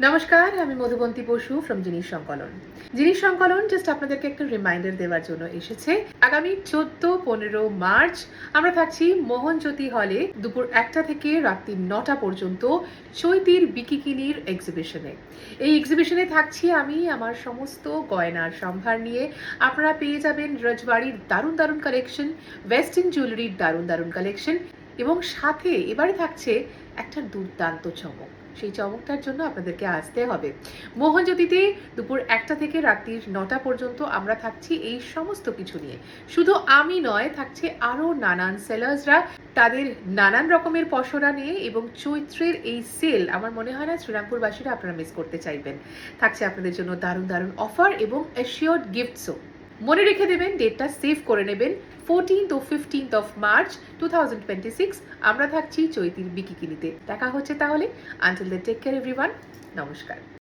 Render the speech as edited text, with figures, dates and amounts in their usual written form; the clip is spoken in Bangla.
নমস্কার, আমি মধুবন্তী বসু ফ্রম জিনিস সংকলন। জিনিস সংকলন জাস্ট আপনাদেরকে একটা রিমাইন্ডার দেওয়ার জন্য এসেছে। আগামী 14-15 মার্চ আমরা থাকছি মোহনজ্যোতি হলে দুপুর 1টা থেকে রাত্রি 9টা পর্যন্ত চৈতির বিকিকিনির এক্সিবিশনে। এই এক্সিবিশনে থাকছি আমি আমার সমস্ত গয়নার সম্ভার নিয়ে। আপনারা পেয়ে যাবেন রজবাড়ির দারুণ দারুণ কালেকশন, ওয়েস্টার্ন জুয়েলারির দারুণ দারুণ কালেকশন এবং সাথে এবারে থাকছে একটা দুর্দান্ত চমক। সেই চমকটার জন্য আপনাদেরকে আসতে হবে। মোহনজ্যোতিতে দুপুর 1টা থেকে রাত্রি 9টা পর্যন্ত আমরা থাকছি এই সমস্ত কিছু নিয়ে। শুধু আমি নয়, থাকছে আরও নানান সেলার্সরা তাদের নানান রকমের পসরা নিয়ে এবং চৈত্রের এই সেল আমার মনে হয় না শ্রীরামপুরবাসীরা আপনারা মিস করতে চাইবেন। থাকছে আপনাদের জন্য দারুণ দারুণ অফার এবং অ্যাসিওর্ড গিফটসও। মনে রেখে দেবেন, ডেটটা সেভ করে নেবেন। 14th O 15th of March 2026 আমরা থাকছি চৈতির বিকিকিনিতে। দেখা হচ্ছে তাহলে। Until then take care everyone. নমস্কার।